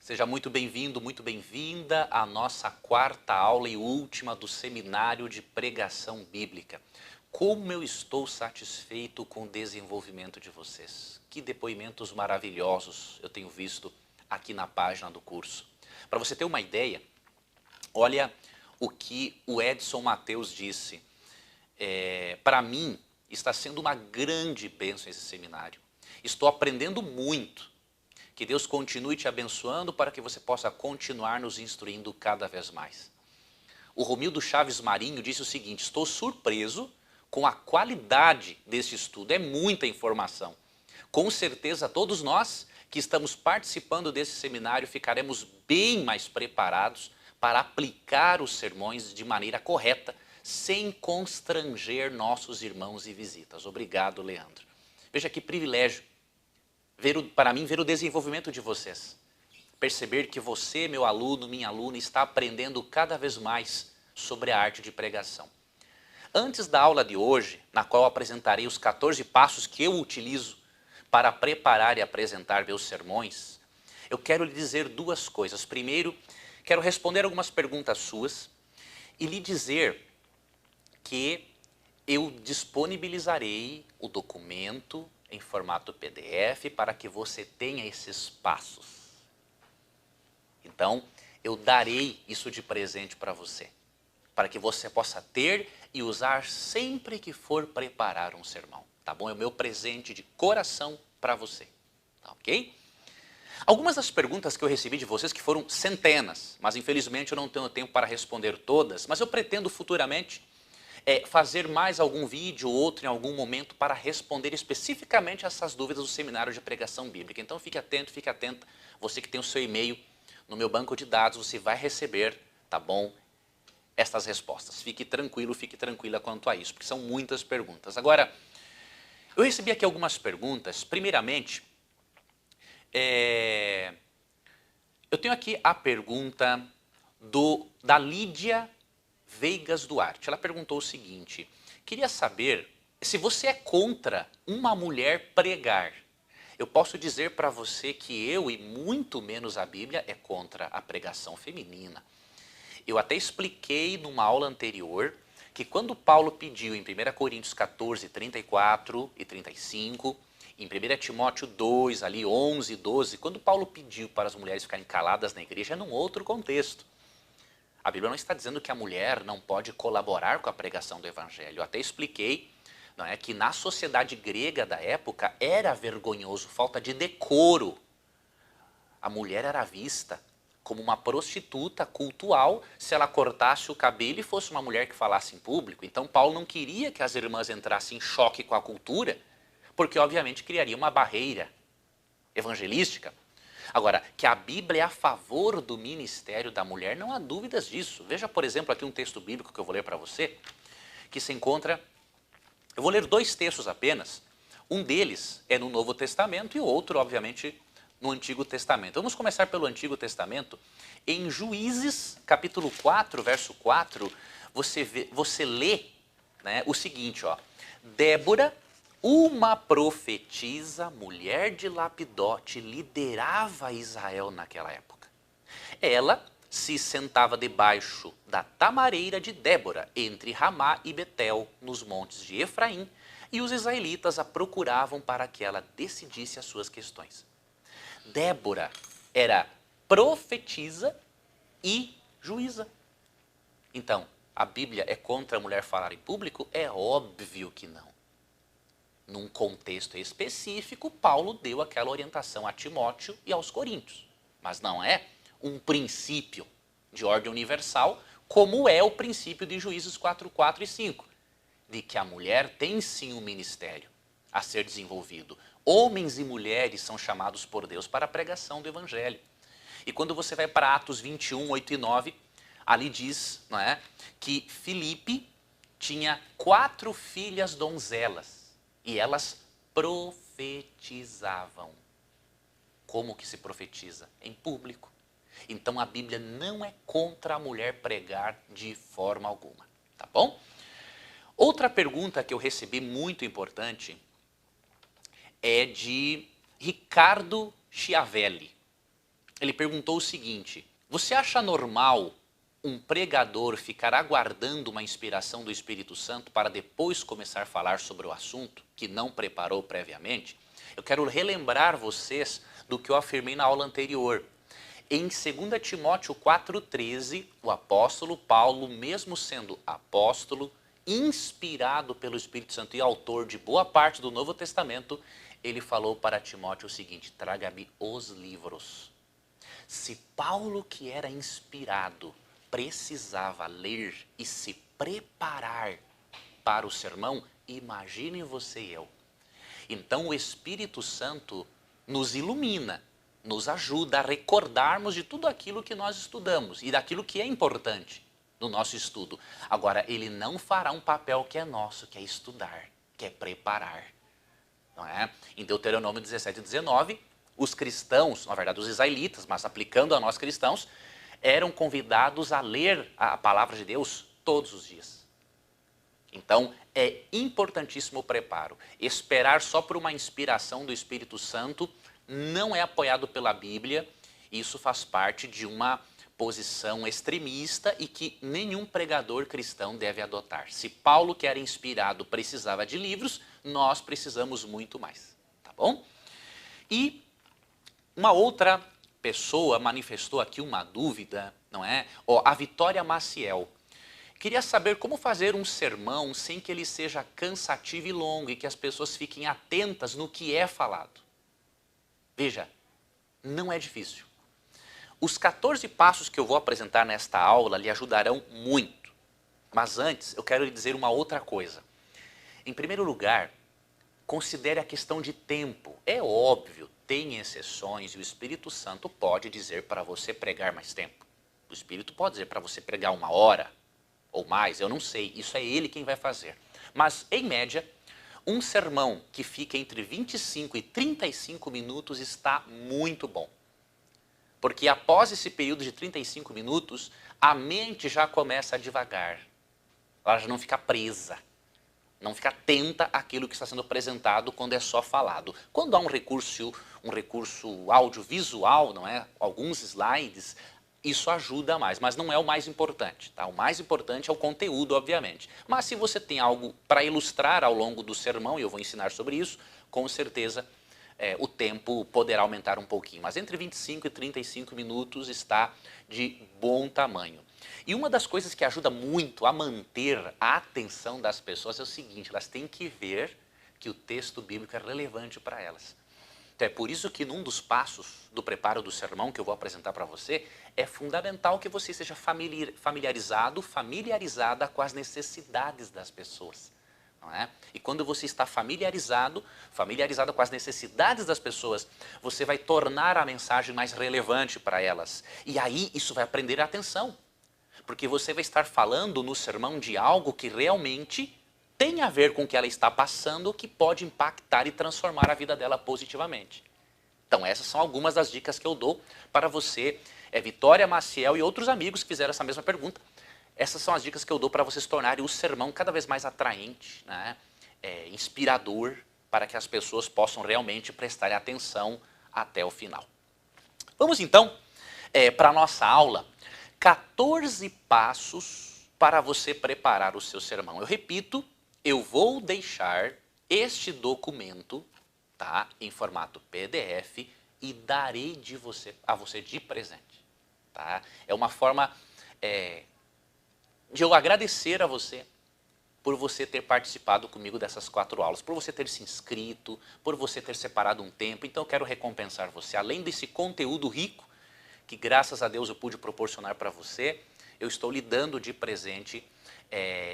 Seja muito bem-vindo, muito bem-vinda à nossa quarta aula e última do Seminário de Pregação Bíblica. Como eu estou satisfeito com o desenvolvimento de vocês. Que depoimentos maravilhosos eu tenho visto aqui na página do curso. Para você ter uma ideia, olha o que o Edson Mateus disse. Para mim, está sendo uma grande bênção esse seminário. Estou aprendendo muito. Que Deus continue te abençoando para que você possa continuar nos instruindo cada vez mais. O Romildo Chaves Marinho disse o seguinte: estou surpreso com a qualidade desse estudo, é muita informação. Com certeza todos nós que estamos participando desse seminário ficaremos bem mais preparados para aplicar os sermões de maneira correta, sem constranger nossos irmãos e visitas. Obrigado, Leandro. Veja que privilégio. Para mim, ver o desenvolvimento de vocês. Perceber que você, meu aluno, minha aluna, está aprendendo cada vez mais sobre a arte de pregação. Antes da aula de hoje, na qual apresentarei os 14 passos que eu utilizo para preparar e apresentar meus sermões, eu quero lhe dizer duas coisas. Primeiro, quero responder algumas perguntas suas e lhe dizer que eu disponibilizarei o documento em formato PDF para que você tenha esses passos. Então, eu darei isso de presente para você, para que você possa ter e usar sempre que for preparar um sermão, tá bom? É o meu presente de coração para você, tá ok? Algumas das perguntas que eu recebi de vocês, que foram centenas, mas infelizmente eu não tenho tempo para responder todas, mas eu pretendo futuramente fazer mais algum vídeo ou outro em algum momento para responder especificamente essas dúvidas do seminário de pregação bíblica. Então fique atenta, você que tem o seu e-mail no meu banco de dados, você vai receber, tá bom, estas respostas. Fique tranquilo, fique tranquila quanto a isso, porque são muitas perguntas. Agora, eu recebi aqui algumas perguntas. Primeiramente, eu tenho aqui a pergunta da Lídia Veigas Duarte. Ela perguntou o seguinte: queria saber se você é contra uma mulher pregar. Eu posso dizer para você que eu, e muito menos a Bíblia, é contra a pregação feminina. Eu até expliquei numa aula anterior que quando Paulo pediu em 1 Coríntios 14, 34 e 35, em 1 Timóteo 2, ali 11 e 12, quando Paulo pediu para as mulheres ficarem caladas na igreja, é num outro contexto. A Bíblia não está dizendo que a mulher não pode colaborar com a pregação do evangelho. Eu até expliquei, não é, que na sociedade grega da época era vergonhoso, falta de decoro. A mulher era vista como uma prostituta cultual se ela cortasse o cabelo e fosse uma mulher que falasse em público. Então Paulo não queria que as irmãs entrassem em choque com a cultura, porque obviamente criaria uma barreira evangelística. Agora, que a Bíblia é a favor do ministério da mulher, não há dúvidas disso. Veja, por exemplo, aqui um texto bíblico que eu vou ler para você, que se encontra... Eu vou ler dois textos apenas. Um deles é no Novo Testamento e o outro, obviamente, no Antigo Testamento. Vamos começar pelo Antigo Testamento. Em Juízes, capítulo 4, verso 4, você lê, né, o seguinte, ó: Débora, uma profetisa, mulher de Lapidote, liderava Israel naquela época. Ela se sentava debaixo da tamareira de Débora, entre Ramá e Betel, nos montes de Efraim, e os israelitas a procuravam para que ela decidisse as suas questões. Débora era profetisa e juíza. Então, a Bíblia é contra a mulher falar em público? É óbvio que não. Num contexto específico, Paulo deu aquela orientação a Timóteo e aos coríntios. Mas não é um princípio de ordem universal, como é o princípio de Juízes 4, 4 e 5. De que a mulher tem sim um ministério a ser desenvolvido. Homens e mulheres são chamados por Deus para a pregação do evangelho. E quando você vai para Atos 21, 8 e 9, ali diz, não é, que Filipe tinha 4 filhas donzelas. E elas profetizavam. Como que se profetiza? Em público. Então a Bíblia não é contra a mulher pregar de forma alguma. Tá bom? Outra pergunta que eu recebi muito importante é de Ricardo Chiavelli. ele perguntou o seguinte: você acha normal um pregador ficar aguardando uma inspiração do Espírito Santo para depois começar a falar sobre o assunto que não preparou previamente? Eu quero relembrar vocês do que eu afirmei na aula anterior. Em 2 Timóteo 4,13, o apóstolo Paulo, mesmo sendo apóstolo, inspirado pelo Espírito Santo e autor de boa parte do Novo Testamento, ele falou para Timóteo o seguinte: traga-me os livros. Se Paulo, que era inspirado, precisava ler e se preparar para o sermão, imagine você e eu. Então o Espírito Santo nos ilumina, nos ajuda a recordarmos de tudo aquilo que nós estudamos e daquilo que é importante no nosso estudo. Agora, ele não fará um papel que é nosso, que é estudar, que é preparar. Não é? Em Deuteronômio 17:19, os cristãos, na verdade os israelitas, mas aplicando a nós cristãos, eram convidados a ler a palavra de Deus todos os dias. Então, é importantíssimo o preparo. Esperar só por uma inspiração do Espírito Santo não é apoiado pela Bíblia. Isso faz parte de uma posição extremista e que nenhum pregador cristão deve adotar. Se Paulo, que era inspirado, precisava de livros, nós precisamos muito mais. Tá bom? E uma outra pessoa manifestou aqui uma dúvida, não é? A Vitória Maciel. Queria saber como fazer um sermão sem que ele seja cansativo e longo e que as pessoas fiquem atentas no que é falado. Veja, não é difícil. Os 14 passos que eu vou apresentar nesta aula lhe ajudarão muito. Mas antes, eu quero lhe dizer uma outra coisa. Em primeiro lugar, considere a questão de tempo. É óbvio, tem exceções e o Espírito Santo pode dizer para você pregar mais tempo. O Espírito pode dizer para você pregar 1 hora ou mais, eu não sei, isso é ele quem vai fazer. Mas, em média, um sermão que fica entre 25 e 35 minutos está muito bom. Porque após esse período de 35 minutos, a mente já começa a divagar. Ela já não fica presa. Não fica atenta àquilo que está sendo apresentado quando é só falado. Quando há um recurso audiovisual, não é? Alguns slides, isso ajuda mais, mas não é o mais importante. Tá? O mais importante é o conteúdo, obviamente. Mas se você tem algo para ilustrar ao longo do sermão, e eu vou ensinar sobre isso, com certeza o tempo poderá aumentar um pouquinho. Mas entre 25 e 35 minutos está de bom tamanho. E uma das coisas que ajuda muito a manter a atenção das pessoas é o seguinte: elas têm que ver que o texto bíblico é relevante para elas. Então é por isso que num dos passos do preparo do sermão que eu vou apresentar para você, é fundamental que você seja familiarizada com as necessidades das pessoas. Não é? E quando você está familiarizada com as necessidades das pessoas, você vai tornar a mensagem mais relevante para elas. E aí isso vai prender a atenção. Porque você vai estar falando no sermão de algo que realmente tem a ver com o que ela está passando, que pode impactar e transformar a vida dela positivamente. Então essas são algumas das dicas que eu dou para você, Vitória Maciel e outros amigos que fizeram essa mesma pergunta. Essas são as dicas que eu dou para vocês tornarem o sermão cada vez mais atraente, né? Inspirador, para que as pessoas possam realmente prestar atenção até o final. Vamos então para a nossa aula. 14 passos para você preparar o seu sermão. Eu repito, eu vou deixar este documento, tá, em formato PDF e darei a você de presente. Tá? É uma forma de eu agradecer a você por você ter participado comigo dessas 4 aulas, por você ter se inscrito, por você ter separado um tempo. Então eu quero recompensar você. Além desse conteúdo rico, que graças a Deus eu pude proporcionar para você, eu estou lhe dando de presente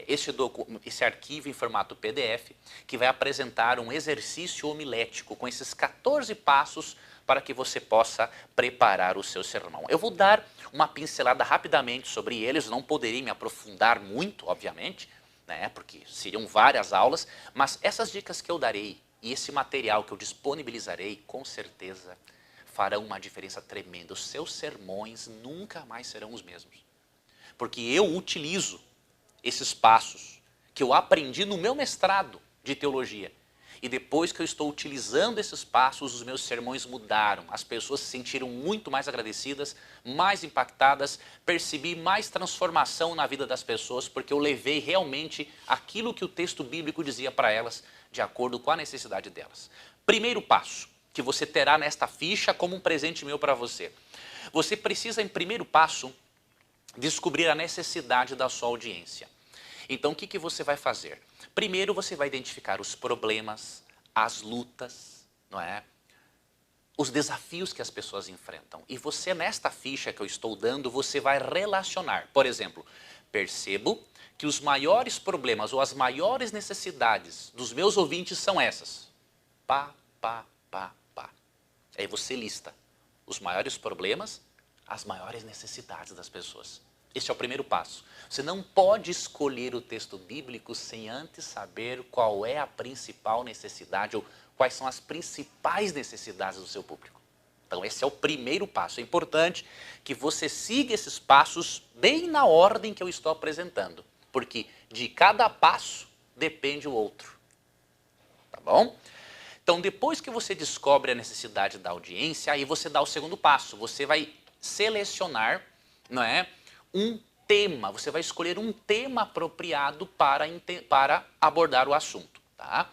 esse arquivo em formato PDF, que vai apresentar um exercício homilético com esses 14 passos para que você possa preparar o seu sermão. Eu vou dar uma pincelada rapidamente sobre eles, não poderei me aprofundar muito, obviamente, né, porque seriam várias aulas, mas essas dicas que eu darei e esse material que eu disponibilizarei, com certeza farão uma diferença tremenda. Os seus sermões nunca mais serão os mesmos. Porque eu utilizo esses passos que eu aprendi no meu mestrado de teologia. e depois que eu estou utilizando esses passos, os meus sermões mudaram. As pessoas se sentiram muito mais agradecidas, mais impactadas, percebi mais transformação na vida das pessoas, porque eu levei realmente aquilo que o texto bíblico dizia para elas, de acordo com a necessidade delas. Primeiro passo, que você terá nesta ficha como um presente meu para você. Você precisa, em primeiro passo, descobrir a necessidade da sua audiência. Então, o que você vai fazer? Primeiro, você vai identificar os problemas, as lutas, não é? Os desafios que as pessoas enfrentam. E você, nesta ficha que eu estou dando, você vai relacionar. Por exemplo, percebo que os maiores problemas ou as maiores necessidades dos meus ouvintes são essas. Pá, pá, pá, pá. Aí você lista os maiores problemas, as maiores necessidades das pessoas. Esse é o primeiro passo. Você não pode escolher o texto bíblico sem antes saber qual é a principal necessidade ou quais são as principais necessidades do seu público. Então esse é o primeiro passo. É importante que você siga esses passos bem na ordem que eu estou apresentando, porque de cada passo depende o outro. Tá bom? Então depois que você descobre a necessidade da audiência, aí você dá o segundo passo. Você vai selecionar, não é, um tema, você vai escolher um tema apropriado para abordar o assunto, tá?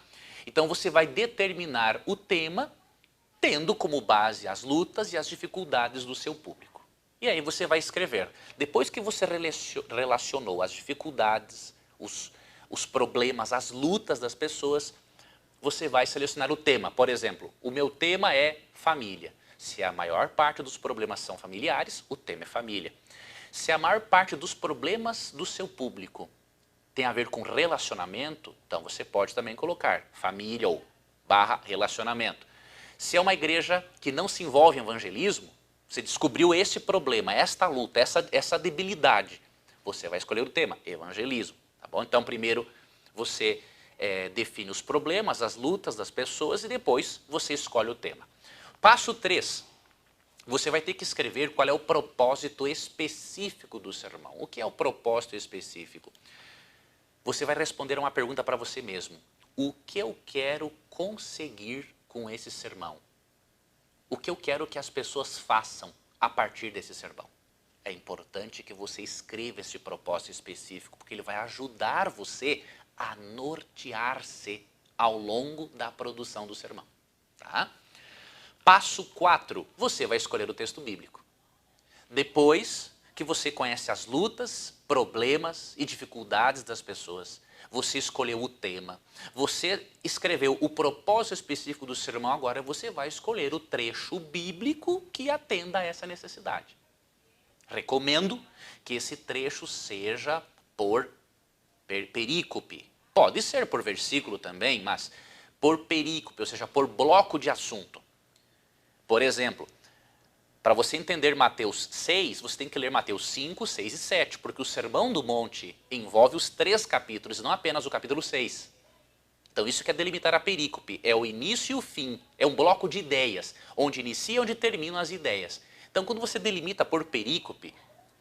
Então você vai determinar o tema tendo como base as lutas e as dificuldades do seu público. E aí você vai escrever. Depois que você relacionou as dificuldades, os problemas, as lutas das pessoas, você vai selecionar o tema. Por exemplo, o meu tema é família. Se a maior parte dos problemas são familiares, o tema é família. Se a maior parte dos problemas do seu público tem a ver com relacionamento, então você pode também colocar família ou / relacionamento. Se é uma igreja que não se envolve em evangelismo, você descobriu esse problema, esta luta, essa debilidade, você vai escolher o tema, evangelismo. Tá bom? Então primeiro você define os problemas, as lutas das pessoas e depois você escolhe o tema. Passo 3. Você vai ter que escrever qual é o propósito específico do sermão. O que é o propósito específico? Você vai responder uma pergunta para você mesmo. O que eu quero conseguir com esse sermão? O que eu quero que as pessoas façam a partir desse sermão? É importante que você escreva esse propósito específico, porque ele vai ajudar você a nortear-se ao longo da produção do sermão. Tá? Passo 4, você vai escolher o texto bíblico. Depois que você conhece as lutas, problemas e dificuldades das pessoas, você escolheu o tema, você escreveu o propósito específico do sermão, agora você vai escolher o trecho bíblico que atenda a essa necessidade. Recomendo que esse trecho seja por perícope. Pode ser por versículo também, mas por perícope, ou seja, por bloco de assunto. Por exemplo, para você entender Mateus 6, você tem que ler Mateus 5, 6 e 7, porque o Sermão do Monte envolve os 3 capítulos, não apenas o capítulo 6. Então isso que é delimitar a perícope, é o início e o fim, é um bloco de ideias, onde inicia e onde terminam as ideias. Então quando você delimita por perícope,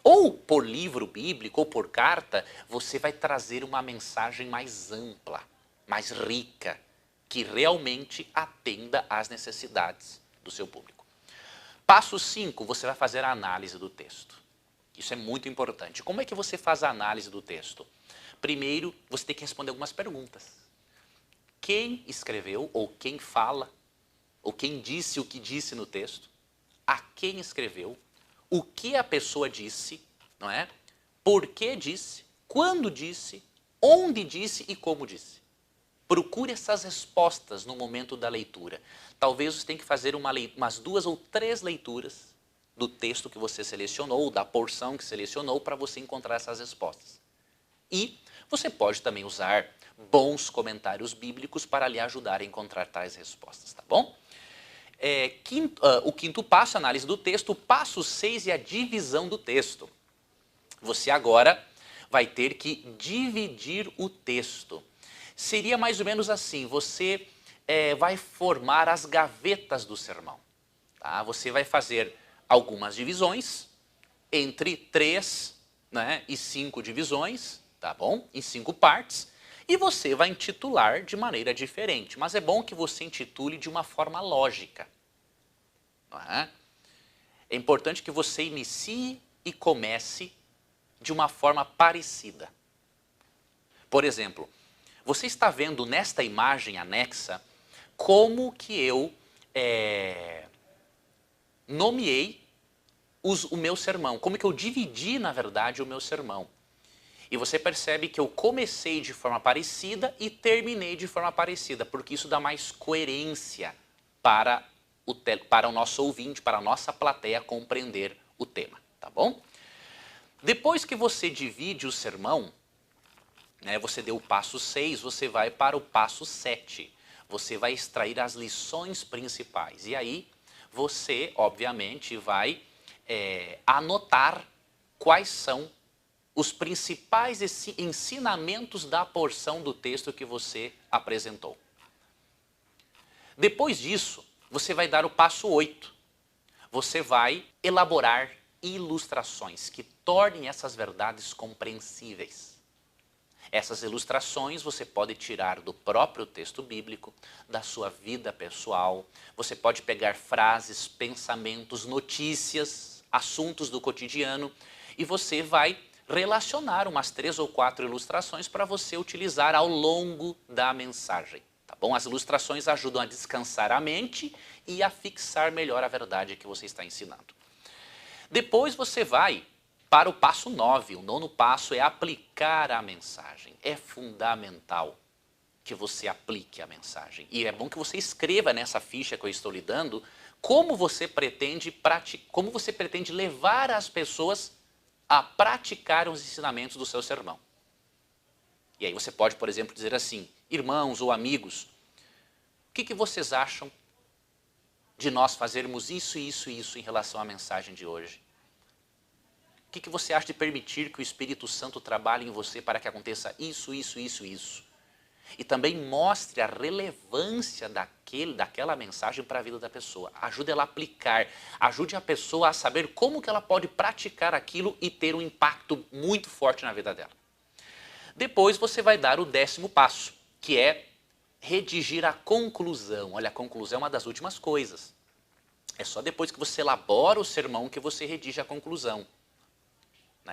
ou por livro bíblico, ou por carta, você vai trazer uma mensagem mais ampla, mais rica, que realmente atenda às necessidades do seu público. Passo 5, você vai fazer a análise do texto. Isso é muito importante. Como é que você faz a análise do texto? Primeiro, você tem que responder algumas perguntas. Quem escreveu, ou quem fala, ou quem disse o que disse no texto? A quem escreveu? O que a pessoa disse, não é? Por que disse? Quando disse? Onde disse e como disse? Procure essas respostas no momento da leitura. Talvez você tenha que fazer umas 2 ou 3 leituras do texto que você selecionou, da porção que selecionou, para você encontrar essas respostas. E você pode também usar bons comentários bíblicos para lhe ajudar a encontrar tais respostas, tá bom? O quinto passo, a análise do texto. O passo 6 é a divisão do texto. Você agora vai ter que dividir o texto. Seria mais ou menos assim, você vai formar as gavetas do sermão. Tá? Você vai fazer algumas divisões, entre 3, né, e 5 divisões, tá bom? Em 5 partes. E você vai intitular de maneira diferente, mas é bom que você intitule de uma forma lógica. Não é? É importante que você inicie e comece de uma forma parecida. Por exemplo, você está vendo nesta imagem anexa como que eu nomeei o meu sermão, como que eu dividi, na verdade, o meu sermão. E você percebe que eu comecei de forma parecida e terminei de forma parecida, porque isso dá mais coerência para o nosso ouvinte, para a nossa plateia compreender o tema, tá bom? Depois que você divide o sermão, né, você deu o passo 6, você vai para o passo 7. Você vai extrair as lições principais. E aí você, obviamente, vai anotar quais são os principais ensinamentos da porção do texto que você apresentou. Depois disso, você vai dar o passo 8. Você vai elaborar ilustrações que tornem essas verdades compreensíveis. Essas ilustrações você pode tirar do próprio texto bíblico, da sua vida pessoal. Você pode pegar frases, pensamentos, notícias, assuntos do cotidiano e você vai relacionar umas 3 ou 4 ilustrações para você utilizar ao longo da mensagem. Tá bom? As ilustrações ajudam a descansar a mente e a fixar melhor a verdade que você está ensinando. Depois você vai para o passo 9. O 9º passo é aplicar a mensagem. É fundamental que você aplique a mensagem. E é bom que você escreva nessa ficha que eu estou lhe dando como você pretende levar as pessoas a praticar os ensinamentos do seu sermão. E aí você pode, por exemplo, dizer assim: irmãos ou amigos, o que vocês acham de nós fazermos isso, isso e isso em relação à mensagem de hoje? O que você acha de permitir que o Espírito Santo trabalhe em você para que aconteça isso, isso, isso, isso? E também mostre a relevância daquela mensagem para a vida da pessoa. Ajude ela a aplicar, ajude a pessoa a saber como que ela pode praticar aquilo e ter um impacto muito forte na vida dela. Depois você vai dar o 10º passo, que é redigir a conclusão. Olha, a conclusão é uma das últimas coisas. É só depois que você elabora o sermão que você redige a conclusão.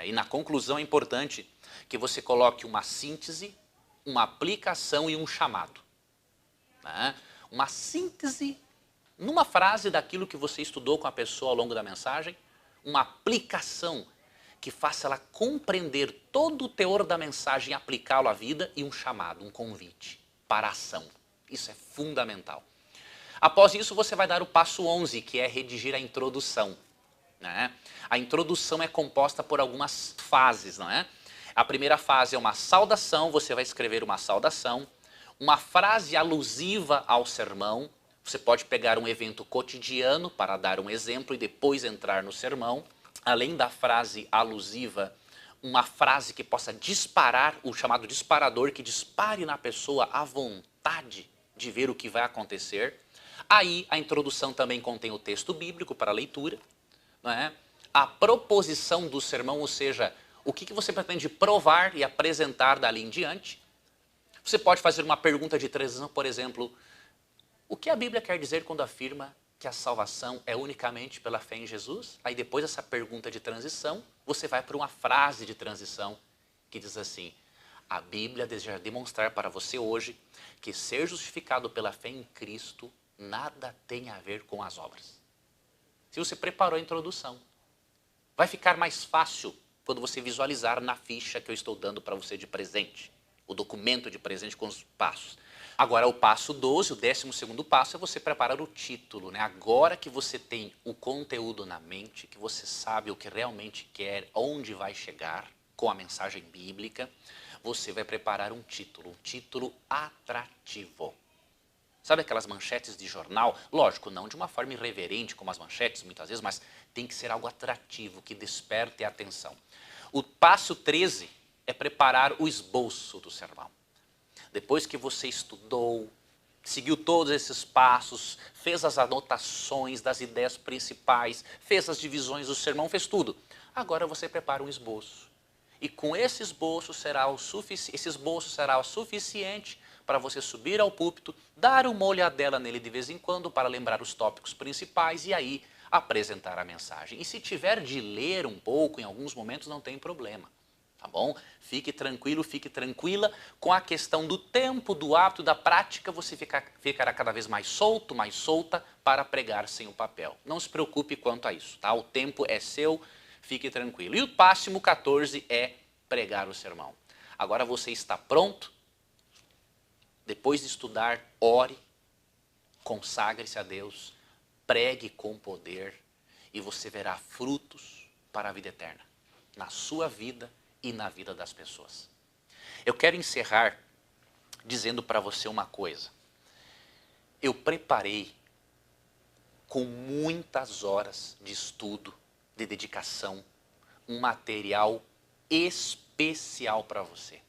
E na conclusão é importante que você coloque uma síntese, uma aplicação e um chamado. Uma síntese numa frase daquilo que você estudou com a pessoa ao longo da mensagem, uma aplicação que faça ela compreender todo o teor da mensagem e aplicá-lo à vida, e um chamado, um convite para a ação. Isso é fundamental. Após isso você vai dar o passo 11, que é redigir a introdução. A introdução é composta por algumas fases, não é? A primeira fase é uma saudação, você vai escrever uma saudação, uma frase alusiva ao sermão. Você pode pegar um evento cotidiano para dar um exemplo e depois entrar no sermão. Além da frase alusiva, uma frase que possa disparar, o chamado disparador, que dispare na pessoa a vontade de ver o que vai acontecer. Aí a introdução também contém o texto bíblico para leitura. Não é? A proposição do sermão, ou seja, o que você pretende provar e apresentar dali em diante. Você pode fazer uma pergunta de transição, por exemplo: o que a Bíblia quer dizer quando afirma que a salvação é unicamente pela fé em Jesus? Aí depois dessa pergunta de transição, você vai para uma frase de transição que diz assim: a Bíblia deseja demonstrar para você hoje que ser justificado pela fé em Cristo nada tem a ver com as obras. Se você preparou a introdução, vai ficar mais fácil quando você visualizar na ficha que eu estou dando para você de presente, o documento de presente com os passos. Agora o passo 12, o 12º passo, é você preparar o título. Agora que você tem o conteúdo na mente, que você sabe o que realmente quer, onde vai chegar com a mensagem bíblica, você vai preparar um título atrativo. Sabe aquelas manchetes de jornal? Lógico, não de uma forma irreverente como as manchetes muitas vezes, mas tem que ser algo atrativo, que desperte a atenção. O passo 13 é preparar o esboço do sermão. Depois que você estudou, seguiu todos esses passos, fez as anotações das ideias principais, fez as divisões do sermão, fez tudo. Agora você prepara um esboço. E com esse esboço será o suficiente para você subir ao púlpito, dar uma olhadela nele de vez em quando para lembrar os tópicos principais e aí apresentar a mensagem. E se tiver de ler um pouco em alguns momentos, não tem problema. Tá bom? Fique tranquilo, fique tranquila. Com a questão do tempo, do hábito, da prática, você ficará cada vez mais solto, mais solta para pregar sem o papel. Não se preocupe quanto a isso, tá? O tempo é seu, fique tranquilo. E o próximo 14 é pregar o sermão. Agora você está pronto? Depois de estudar, ore, consagre-se a Deus, pregue com poder e você verá frutos para a vida eterna, na sua vida e na vida das pessoas. Eu quero encerrar dizendo para você uma coisa. Eu preparei com muitas horas de estudo, de dedicação, um material especial para você.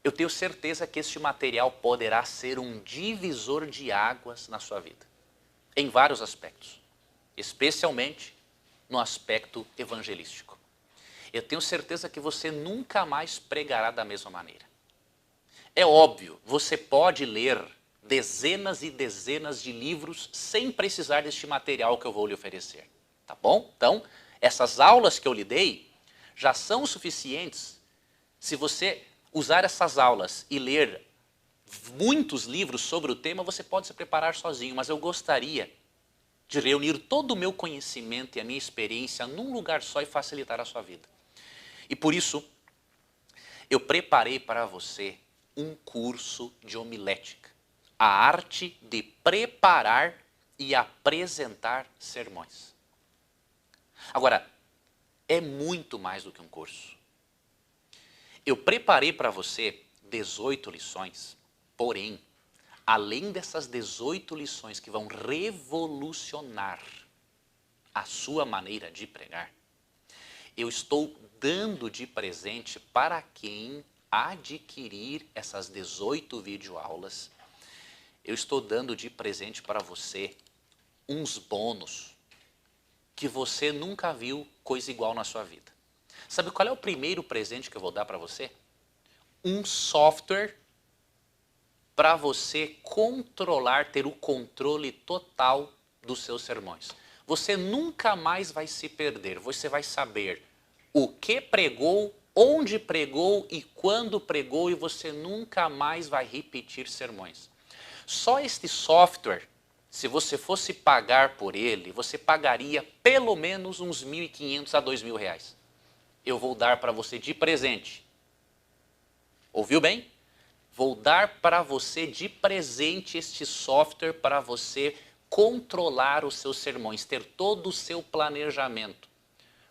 Eu tenho certeza que este material poderá ser um divisor de águas na sua vida, em vários aspectos, especialmente no aspecto evangelístico. Eu tenho certeza que você nunca mais pregará da mesma maneira. É óbvio, você pode ler dezenas e dezenas de livros sem precisar deste material que eu vou lhe oferecer, tá bom? Então, essas aulas que eu lhe dei já são suficientes. Se você usar essas aulas e ler muitos livros sobre o tema, você pode se preparar sozinho, mas eu gostaria de reunir todo o meu conhecimento e a minha experiência num lugar só e facilitar a sua vida. E por isso, eu preparei para você um curso de homilética, a arte de preparar e apresentar sermões. Agora, é muito mais do que um curso. Eu preparei para você 18 lições, porém, além dessas 18 lições que vão revolucionar a sua maneira de pregar, eu estou dando de presente para quem adquirir essas 18 videoaulas, eu estou dando de presente para você uns bônus que você nunca viu coisa igual na sua vida. Sabe qual é o primeiro presente que eu vou dar para você? Um software para você controlar, ter o controle total dos seus sermões. Você nunca mais vai se perder, você vai saber o que pregou, onde pregou e quando pregou, e você nunca mais vai repetir sermões. Só este software, se você fosse pagar por ele, você pagaria pelo menos uns R$1.500 a R$2.000. Eu vou dar para você de presente. Ouviu bem? Vou dar para você de presente este software para você controlar os seus sermões, ter todo o seu planejamento.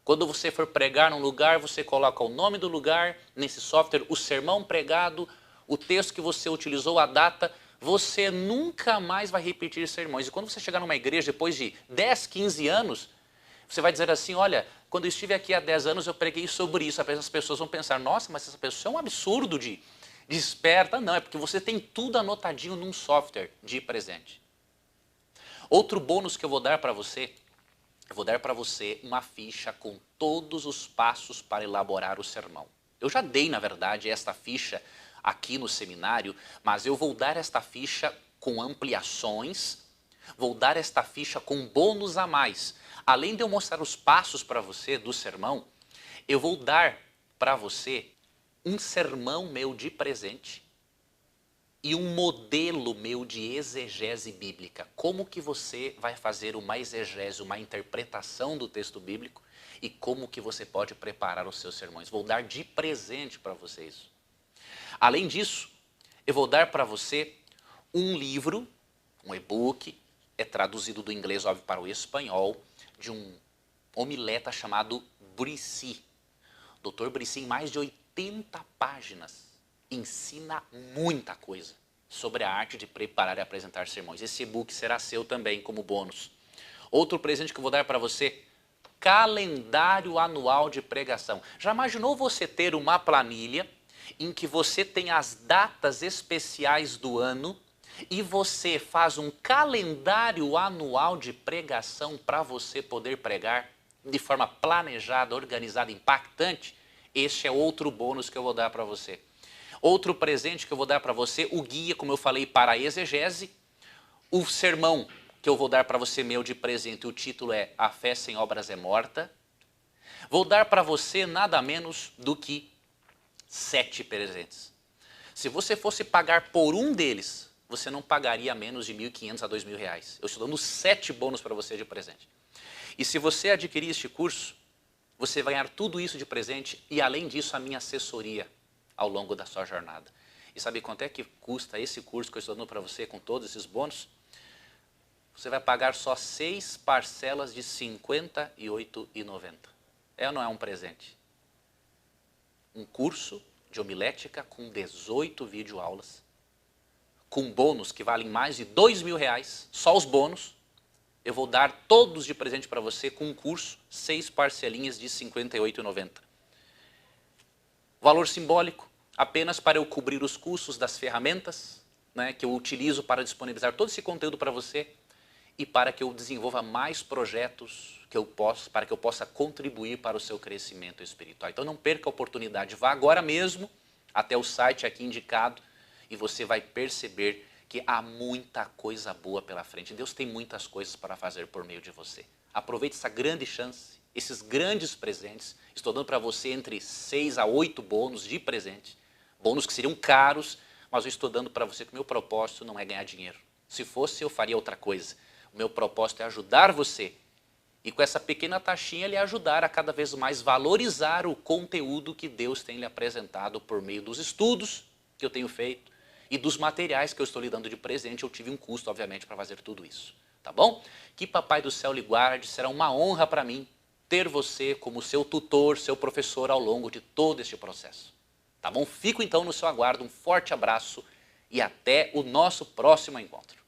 Quando você for pregar num lugar, você coloca o nome do lugar, nesse software, o sermão pregado, o texto que você utilizou, a data. Você nunca mais vai repetir sermões. E quando você chegar numa igreja depois de 10, 15 anos, você vai dizer assim, olha, quando eu estive aqui há 10 anos eu preguei sobre isso. As pessoas vão pensar, nossa, mas essa pessoa é um absurdo de esperta. Não, é porque você tem tudo anotadinho num software de presente. Outro bônus que eu vou dar para você, eu vou dar para você uma ficha com todos os passos para elaborar o sermão. Eu já dei, na verdade, esta ficha aqui no seminário, mas eu vou dar esta ficha com ampliações, vou dar esta ficha com bônus a mais. Além de eu mostrar os passos para você do sermão, eu vou dar para você um sermão meu de presente e um modelo meu de exegese bíblica. Como que você vai fazer uma exegese, uma interpretação do texto bíblico e como que você pode preparar os seus sermões. Vou dar de presente para você isso. Além disso, eu vou dar para você um livro, um e-book, é traduzido do inglês, óbvio, para o espanhol, de um homileta chamado Brissi. Dr. Brissi, em mais de 80 páginas, ensina muita coisa sobre a arte de preparar e apresentar sermões. Esse e-book será seu também como bônus. Outro presente que eu vou dar para você, calendário anual de pregação. Já imaginou você ter uma planilha em que você tem as datas especiais do ano e você faz um calendário anual de pregação para você poder pregar? de forma planejada, organizada, impactante, este é outro bônus que eu vou dar para você. Outro presente que eu vou dar para você, o guia, como eu falei, para a exegese, o sermão que eu vou dar para você meu de presente, o título é A Fé Sem Obras é Morta. Vou dar para você nada menos do que 7 presentes. Se você fosse pagar por um deles, você não pagaria menos de R$ 1.500 a R$ 2.000. Eu estou dando 7 bônus para você de presente. E se você adquirir este curso, você vai ganhar tudo isso de presente e, além disso, a minha assessoria ao longo da sua jornada. E sabe quanto é que custa esse curso que eu estou dando para você com todos esses bônus? Você vai pagar só 6 parcelas de R$ 58,90. É ou não é um presente? Um curso de homilética com 18 videoaulas, com bônus que valem mais de R$ 2.000, só os bônus. Eu vou dar todos de presente para você com um curso, 6 parcelinhas de R$ 58,90. Valor simbólico, apenas para eu cobrir os custos das ferramentas, né, que eu utilizo para disponibilizar todo esse conteúdo para você e para que eu desenvolva mais projetos para que eu possa contribuir para o seu crescimento espiritual. Então não perca a oportunidade, vá agora mesmo até o site aqui indicado e você vai perceber que há muita coisa boa pela frente. Deus tem muitas coisas para fazer por meio de você. Aproveite essa grande chance, esses grandes presentes. Estou dando para você entre 6 a 8 bônus de presente. Bônus que seriam caros, mas eu estou dando para você que o meu propósito não é ganhar dinheiro. Se fosse, eu faria outra coisa. O meu propósito é ajudar você. E com essa pequena taxinha, ele ajudar a cada vez mais valorizar o conteúdo que Deus tem lhe apresentado por meio dos estudos que eu tenho feito e dos materiais que eu estou lhe dando de presente. Eu tive um custo, obviamente, para fazer tudo isso. Tá bom? Que Papai do Céu lhe guarde, será uma honra para mim ter você como seu tutor, seu professor ao longo de todo este processo. Tá bom? Fico então no seu aguardo, um forte abraço e até o nosso próximo encontro.